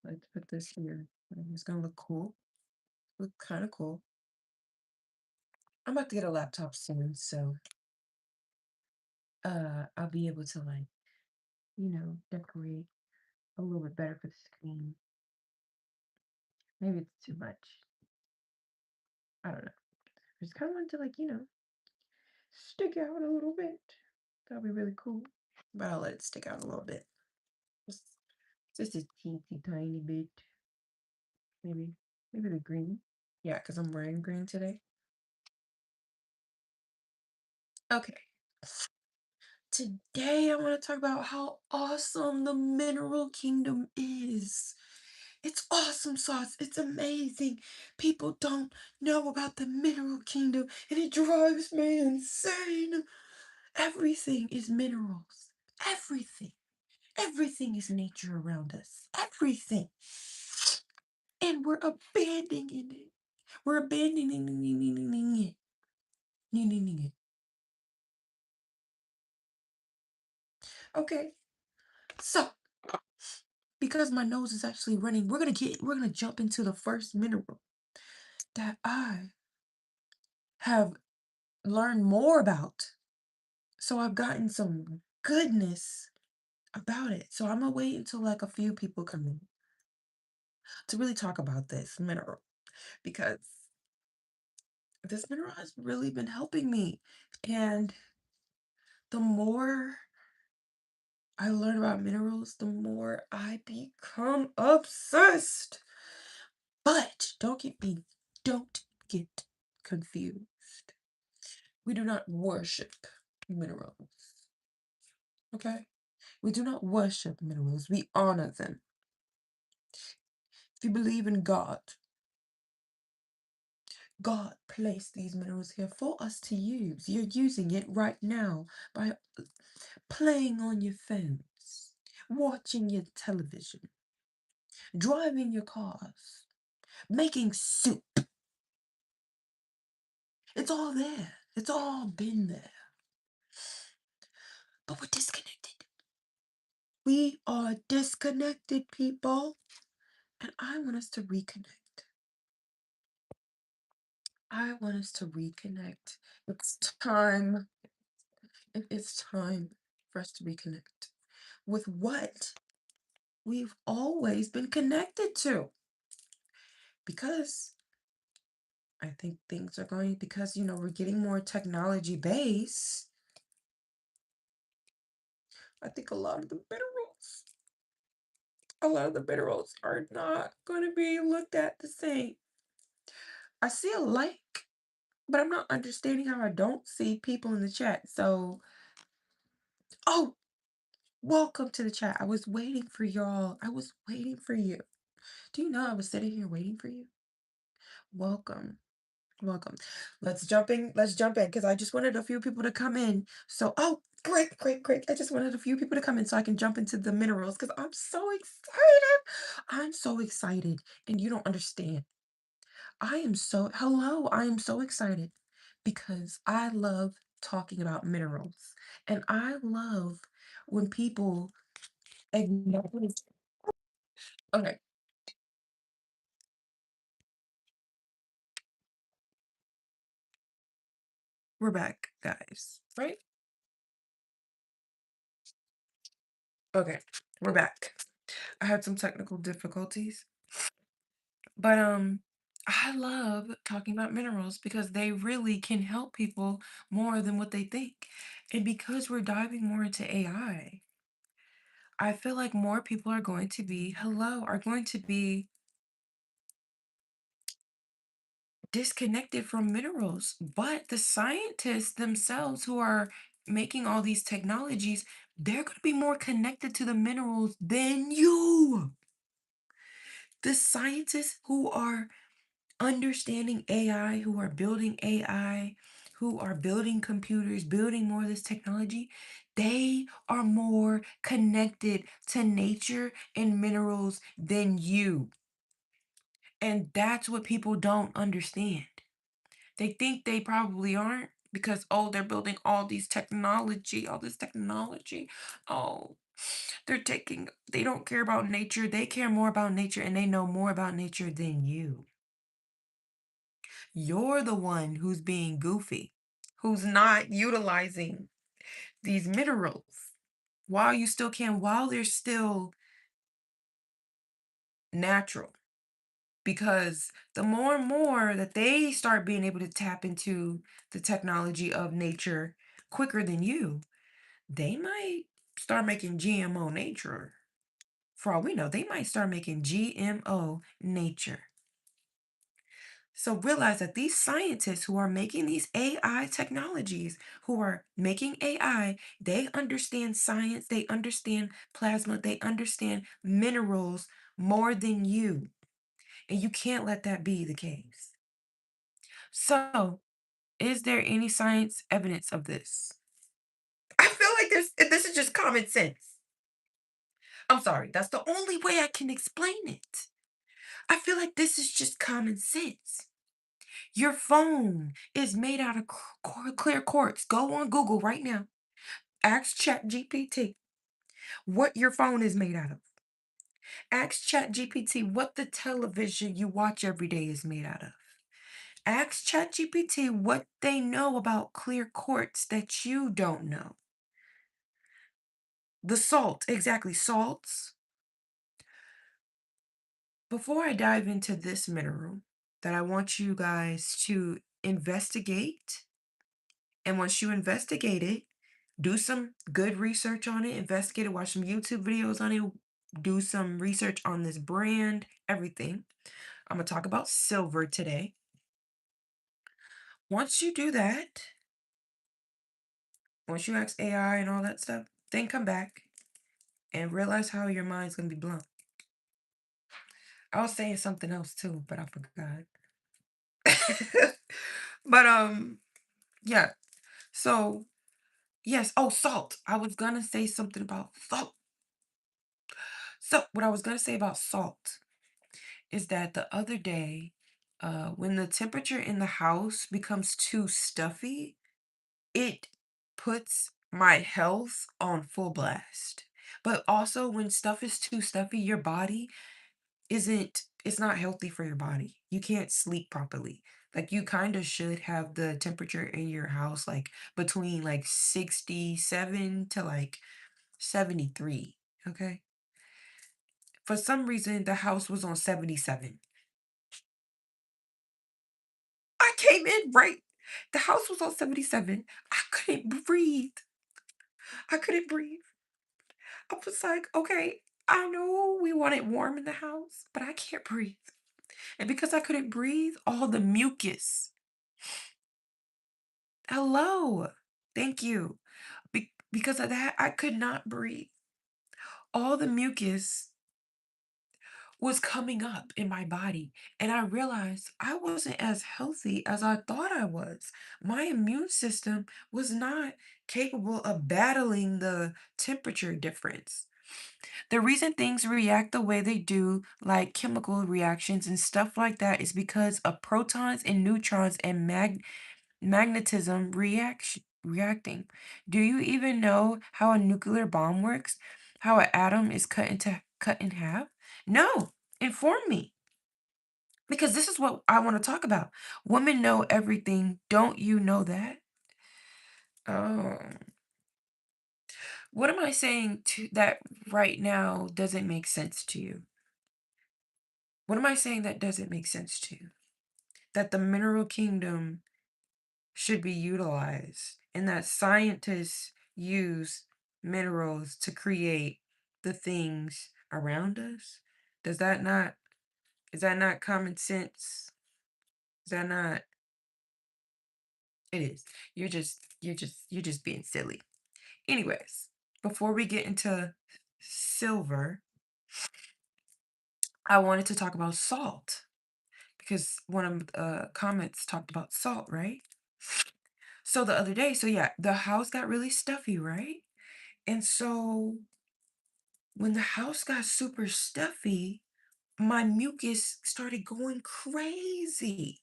Let's put this here. It's gonna look cool. Look kind of cool. I'm about to get a laptop soon, so I'll be able to like, decorate a little bit better for the screen. Maybe it's too much. I don't know. I just kind of want to like, stick out a little bit. That'll be really cool. But I'll let it stick out a little bit. Just, just a teensy tiny bit. Maybe. Maybe the green. Yeah, because I'm wearing green today. Okay. Today I want to talk about how awesome the mineral kingdom is. It's awesome sauce. It's amazing. People don't know about the mineral kingdom and it drives me insane. Everything is minerals. Everything. Everything is nature around us. Everything. And we're abandoning it. We're abandoning it. it. Okay. So, because my nose is actually running, we're gonna jump into the first mineral that I have learned more about. So I've gotten some goodness about it. So I'm gonna wait until like a few people come in to really talk about this mineral because this mineral has really been helping me. And the more I learn about minerals, the more I become obsessed. But don't get confused. We do not worship minerals. Okay? We do not worship minerals. We honor them. If you believe in God, God placed these minerals here for us to use. You're using it right now by playing on your phones, watching your television, driving your cars, making soup. It's all there. It's all been there. But we're disconnected. We are disconnected, people. And I want us to reconnect. I want us to reconnect. It's time. It's time for us to reconnect with what we've always been connected to. Because I think things are going, because, we're getting more technology based. I think a lot of the minerals are not going to be looked at the same. I see a like, but I'm not understanding how I don't see people in the chat. So, oh, welcome to the chat. I was waiting for y'all. I was waiting for you. Do you know I was sitting here waiting for you? Welcome. Welcome. Let's jump in because I just wanted a few people to come in. So, oh, great, great, great. I just wanted a few people to come in so I can jump into the minerals because I'm so excited. I'm so excited. And you don't understand. I am so excited because I love talking about minerals. And I love when people acknowledge. Okay, we're back, guys. Right? Okay, we're back. I had some technical difficulties, but I love talking about minerals because they really can help people more than what they think. And because we're diving more into I feel like more people are going to be, are going to be disconnected from minerals. But the scientists themselves who are making all these technologies, they're going to be more connected to the minerals than you. The scientists who are understanding AI, who are building AI, who are building computers, building more of this technology, they are more connected to nature and minerals than you. And that's what people don't understand. They think they probably aren't because, oh, they're building all this technology. Oh, They don't care about nature. They care more about nature and they know more about nature than you. You're the one who's being goofy, who's not utilizing these minerals while you still can, while they're still natural. Because the more and more that they start being able to tap into the technology of nature quicker than you, they might start making GMO nature. For all we know, they might start making GMO nature. So realize that these scientists who are making these AI technologies, who are making AI, they understand science, they understand plasma, they understand minerals more than you. And you can't let that be the case. So, is there any science evidence of this? I feel like this is just common sense. I'm sorry, that's the only way I can explain it. I feel like this is just common sense. Your phone is made out of clear quartz. Go on Google right now. Ask ChatGPT what your phone is made out of. Ask ChatGPT what the television you watch every day is made out of. Ask ChatGPT what they know about clear quartz that you don't know. The salt, exactly, salts. Before I dive into this mineral that I want you guys to investigate, and once you investigate it, do some good research on it, investigate it, watch some YouTube videos on it, do some research on this brand, everything. I'm going to talk about silver today. Once you do that, once you ask AI and all that stuff, then come back and realize how your mind's going to be blown. I was saying something else too, but I forgot. But yeah. So, yes, oh, salt. I was going to say something about salt. So, what I was going to say about salt is that the other day, when the temperature in the house becomes too stuffy, it puts my health on full blast. But also, when stuff is too stuffy, your body it's not healthy for your body. You can't sleep properly. Like, you kind of should have the temperature in your house like between like 67 to like 73. Okay. For some reason, the house was on 77. I came in right. The house was on 77. I couldn't breathe. I couldn't breathe. I was like, okay, I know we want it warm in the house, but I can't breathe. And because I couldn't breathe, all the mucus. Hello. Thank you. Because of that, I could not breathe. All the mucus was coming up in my body. And I realized I wasn't as healthy as I thought I was. My immune system was not capable of battling the temperature difference. The reason things react the way they do, like chemical reactions and stuff like that, is because of protons and neutrons and magnetism reacting. Do you even know how a nuclear bomb works? How an atom is cut in half? No, inform me. Because this is what I want to talk about. Women know everything. Don't you know that? Oh. What am I saying to that right now doesn't make sense to you? What am I saying that doesn't make sense to you? That the mineral kingdom should be utilized and that scientists use minerals to create the things around us? Does that not, is that not common sense? Is that not, it is. You're just being silly. Anyways, before we get into silver, I wanted to talk about salt because one of the comments talked about salt, right? So the other day, so yeah, the house got really stuffy, right? And so when the house got super stuffy, my mucus started going crazy.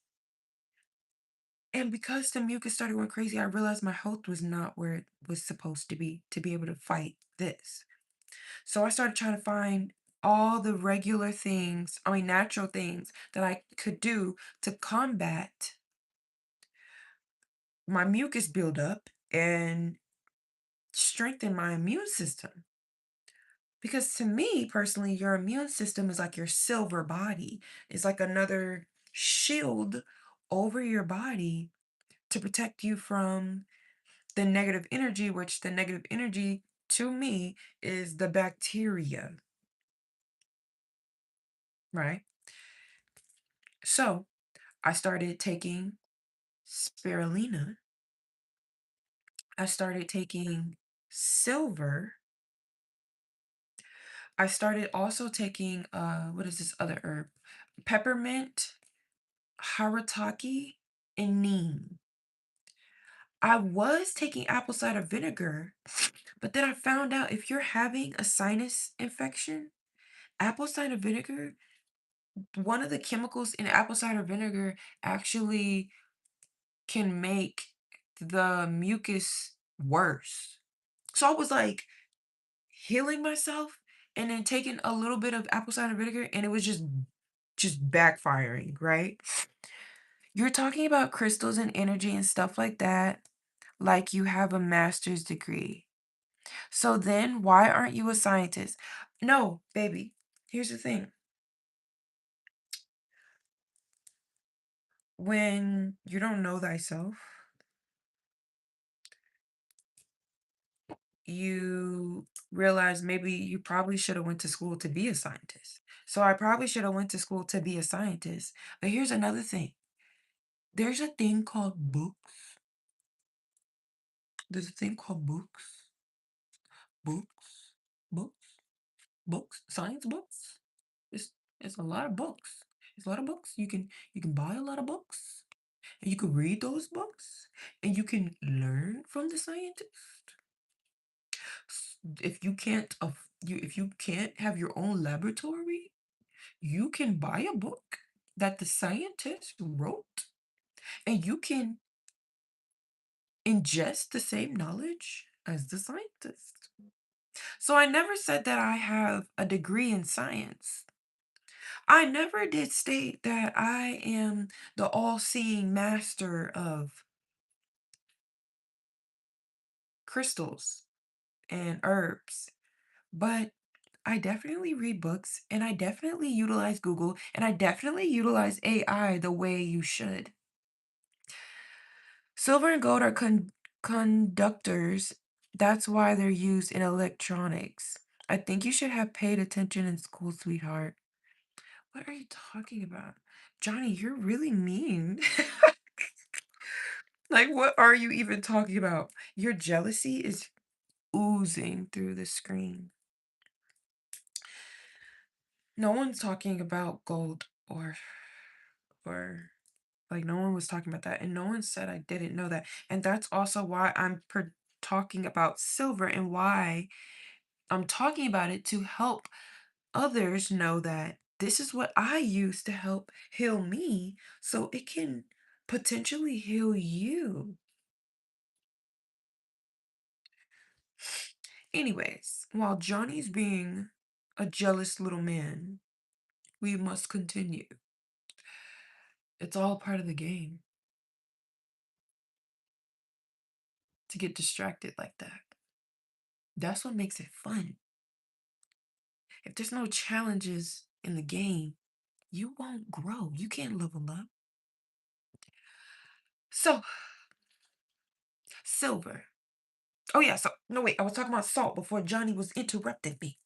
And because the mucus started going crazy, I realized my health was not where it was supposed to be able to fight this. So I started trying to find all the regular things, I mean, natural things that I could do to combat my mucus buildup and strengthen my immune system. Because to me personally, your immune system is like your silver body. It's like another shield over your body to protect you from the negative energy, which the negative energy to me is the bacteria, right? So I started taking spirulina. I started taking silver. I started also taking what is this other herb? Peppermint, harataki, and neem. I was taking apple cider vinegar, but then I found out if you're having a sinus infection, apple cider vinegar, one of the chemicals in apple cider vinegar actually can make the mucus worse. So I was like healing myself and then taking a little bit of apple cider vinegar and it was just backfiring, right? You're talking about crystals and energy and stuff like that, like you have a master's degree. So then why aren't you a scientist? No, baby. Here's the thing. When you don't know thyself, you realize maybe you probably should have went to school to be a scientist. So I probably should have went to school to be a scientist. But here's another thing. There's a thing called books. There's a thing called books. Books. Books. Books. Science books. It's it's a lot of books. It's a lot of books. You can buy a lot of books. And you can read those books. And you can learn from the scientist. If you can't if you can't have your own laboratory, you can buy a book that the scientist wrote and you can ingest the same knowledge as the scientist. So I never said that I have a degree in science. I never did state that I am the all-seeing master of crystals and herbs, but I definitely read books and I definitely utilize Google and I definitely utilize AI the way you should. Silver and gold are conductors. That's why they're used in electronics. I think you should have paid attention in school, sweetheart. What are you talking about? Johnny, you're really mean. Like, what are you even talking about? Your jealousy is oozing through the screen. No one's talking about gold or like no one was talking about that and no one said I didn't know that. And that's also why I'm talking about silver and why I'm talking about it to help others know that this is what I use to help heal me so it can potentially heal you. Anyways, while Johnny's being a jealous little man, we must continue. It's all part of the game to get distracted like that. That's what makes it fun. If there's no challenges in the game, you won't grow. You can't level up. So, silver. Oh yeah, so no wait, I was talking about salt before Johnny was interrupting me.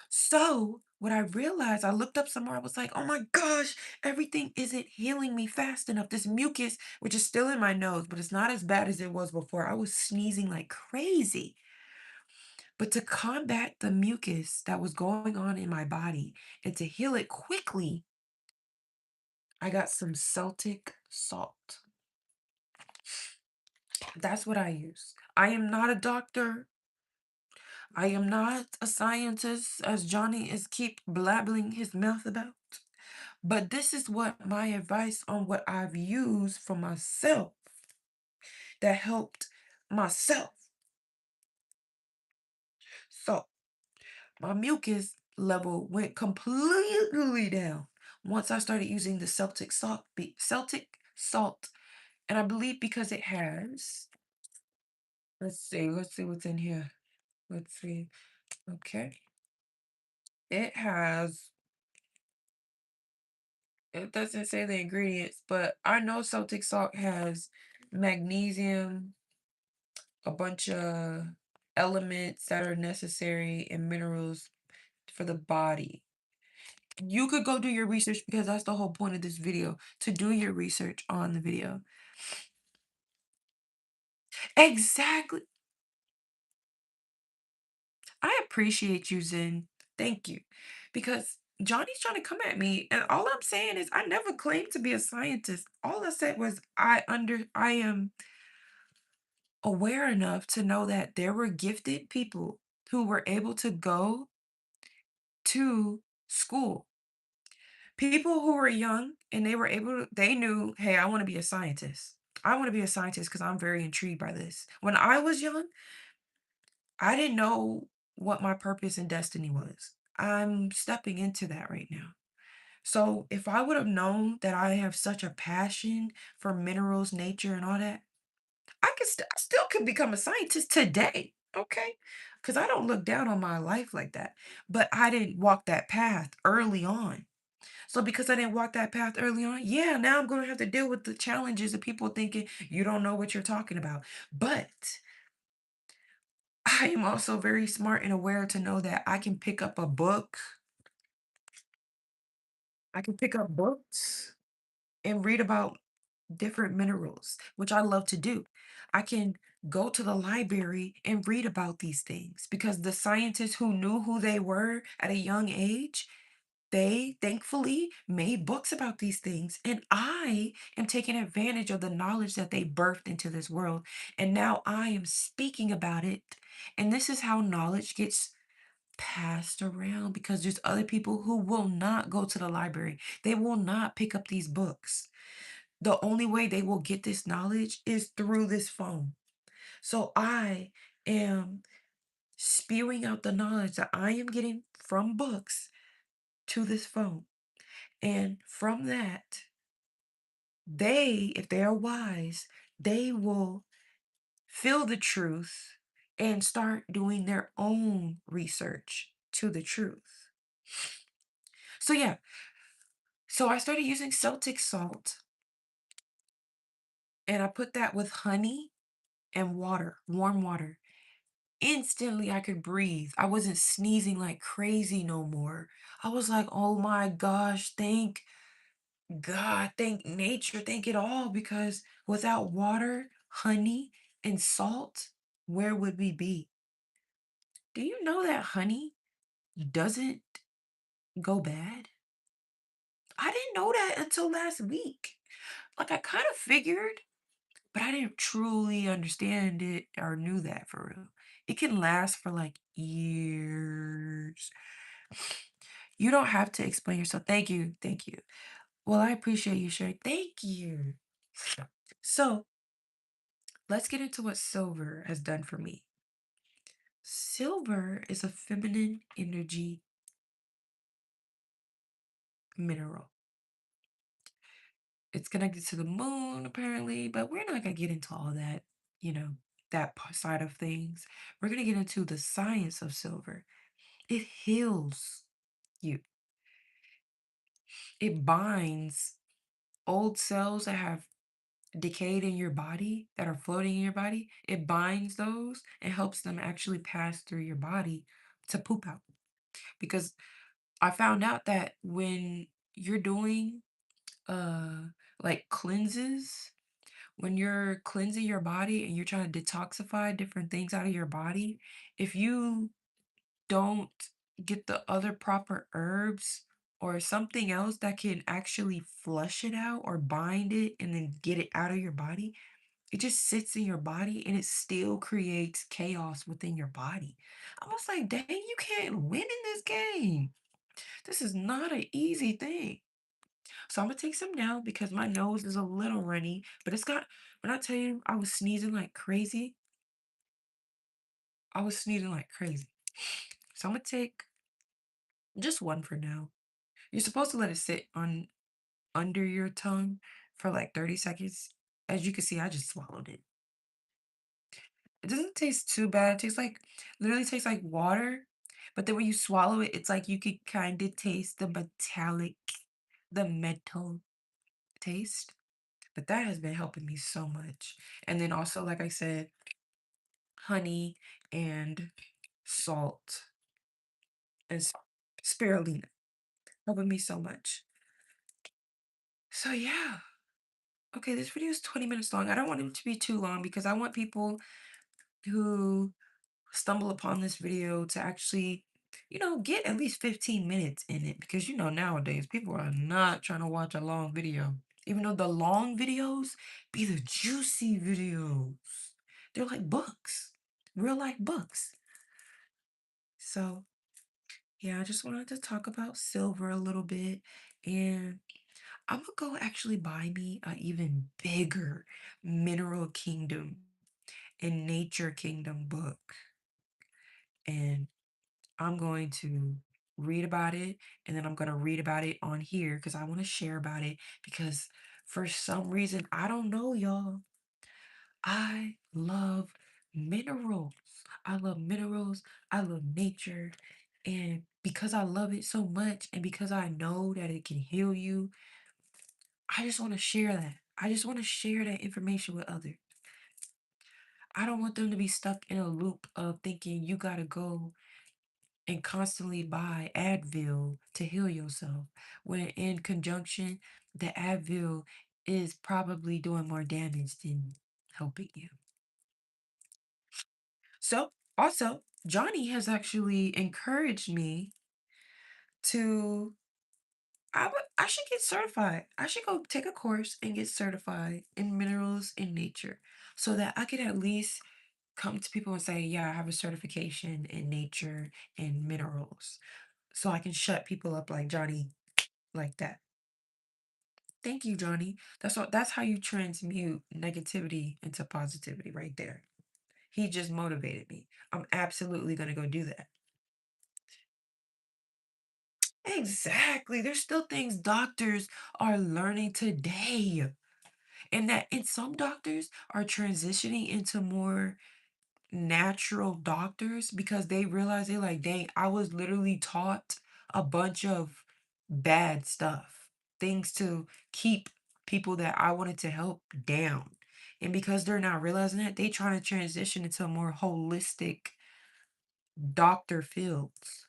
So, what I realized, I looked up somewhere, I was like, oh my gosh, everything isn't healing me fast enough. This mucus, which is still in my nose, but it's not as bad as it was before. I was sneezing like crazy. But to combat the mucus that was going on in my body and to heal it quickly, I got some Celtic salt. That's what I use. I am not a doctor. I am not a scientist, as Johnny is keep blabbling his mouth about. But this is what my advice on what I've used for myself that helped myself. So my mucus level went completely down once I started using the Celtic salt. And I believe because it has, let's see what's in here. Let's see. Okay. It has, it doesn't say the ingredients, but I know Celtic salt has magnesium, a bunch of elements that are necessary and minerals for the body. You could go do your research because that's the whole point of this video, to do your research on the video. Exactly. I appreciate you, Zen. Thank you. Because Johnny's trying to come at me, and all I'm saying is I never claimed to be a scientist. All I said was I am aware enough to know that there were gifted people who were able to go to school. People who were young and they were able to, they knew, hey, I want to be a scientist. I want to be a scientist because I'm very intrigued by this. When I was young, I didn't know what my purpose and destiny was. I'm stepping into that right now. So if I would have known that I have such a passion for minerals, nature, and all that, I still could become a scientist today. Okay. Because I don't look down on my life like that. But I didn't walk that path early on. So because I didn't walk that path early on, yeah, now I'm going to have to deal with the challenges of people thinking you don't know what you're talking about. But I am also very smart and aware to know that I can pick up a book. I can pick up books and read about different minerals, which I love to do. I can go to the library and read about these things because the scientists who knew who they were at a young age, they thankfully made books about these things. And I am taking advantage of the knowledge that they birthed into this world. And now I am speaking about it. And this is how knowledge gets passed around because there's other people who will not go to the library. They will not pick up these books. The only way they will get this knowledge is through this phone. So I am spewing out the knowledge that I am getting from books to this phone. And from that, they, if they are wise, they will feel the truth and start doing their own research to the truth. So yeah, so I started using Celtic salt and I put that with honey and water, warm water. Instantly I could breathe. I wasn't sneezing like crazy no more. I was like, oh my gosh, thank God, thank nature, thank it all, because without water, honey, and salt, where would we be? Do you know that honey doesn't go bad? I didn't know that until last week. Like I kind of figured, but I didn't truly understand it or knew that for real. It can last for like years. You don't have to explain yourself. Thank you. Thank you. Well, I appreciate you sharing. Thank you. So let's get into what silver has done for me. Silver is a feminine energy mineral. It's connected to the moon, apparently, but we're not going to get into all that, you know, that side of things. We're going to get into the science of silver. It heals you, it binds old cells that have decayed in your body, that are floating in your body. It binds those and helps them actually pass through your body to poop out. Because I found out that when you're doing like cleanses, when you're cleansing your body and you're trying to detoxify different things out of your body, if you don't get the other proper herbs or something else that can actually flush it out or bind it and then get it out of your body, it just sits in your body and it still creates chaos within your body. I was like, dang, you can't win in this game. This is not an easy thing. So I'm gonna take some now because my nose is a little runny, but it's got, when I tell you I was sneezing like crazy, I was sneezing like crazy. So I'm gonna take Just one for now. You're supposed to let it sit on under your tongue for like 30 seconds. As you can see, I just swallowed it. It doesn't taste too bad. It tastes like literally tastes like water. But then when you swallow it, it's like you could kind of taste the metal taste. But that has been helping me so much. And then also, like I said, honey and salt and spirulina helping me so much. So yeah. Okay, this video is 20 minutes long. I don't want it to be too long because I want people who stumble upon this video to actually, get at least 15 minutes in it because nowadays people are not trying to watch a long video. Even though the long videos be the juicy videos. They're like books, real life books. So, yeah, I just wanted to talk about silver a little bit and I'm gonna go actually buy me a even bigger Mineral Kingdom and Nature Kingdom book. And I'm going to read about it and then I'm going to read about it on here because I want to share about it because for some reason, I don't know, y'all. I love minerals. I love minerals. I love nature. And because I love it so much and because I know that it can heal you, I just want to share that. I just want to share that information with others. I don't want them to be stuck in a loop of thinking you got to go and constantly buy Advil to heal yourself, when in conjunction, the Advil is probably doing more damage than helping you. So, also, Johnny has actually encouraged me to I should get certified. I should go take a course and get certified in minerals in nature so that I could at least come to people and say, yeah, I have a certification in nature and minerals. So I can shut people up like Johnny like that. Thank you, Johnny. That's how you transmute negativity into positivity right there. He just motivated me. I'm absolutely gonna go do that. Exactly. There's still things doctors are learning today. And some doctors are transitioning into more natural doctors because they realize they're like, dang, I was literally taught a bunch of bad stuff, things to keep people that I wanted to help down. And because they're not realizing that, they trying to transition into a more holistic doctor fields.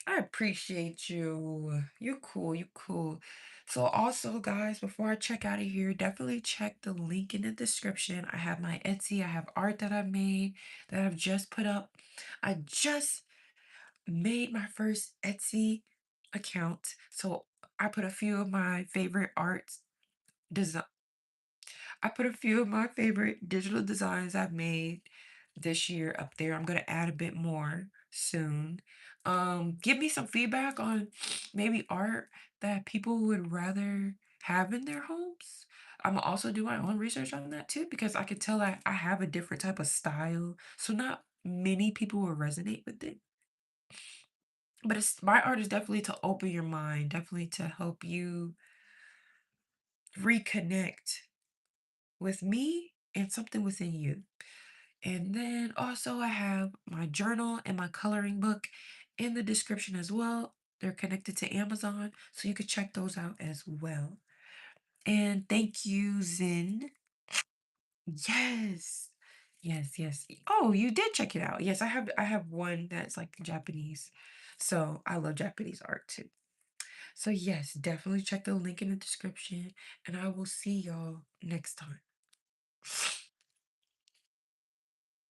I appreciate you. You're cool. You're cool. So also, guys, before I check out of here, definitely check the link in the description. I have my Etsy. I have art that I've made that I've just put up. I just made my first Etsy account. So I put a few of my favorite arts design. I put a few of my favorite digital designs I've made this year up there. I'm gonna add a bit more soon. Give me some feedback on maybe art that people would rather have in their homes. I'm gonna also do my own research on that too because I could tell I have a different type of style. So not many people will resonate with it. But it's my art is definitely to open your mind, definitely to help you reconnect with me and something within you. And then also I have my journal and my coloring book in the description as well. They're connected to Amazon, so you could check those out as well. And thank you, Zen. Yes. Yes, yes. Oh, you did check it out. Yes, I have one that's like Japanese. So I love Japanese art too. So yes, definitely check the link in the description and I will see y'all next time.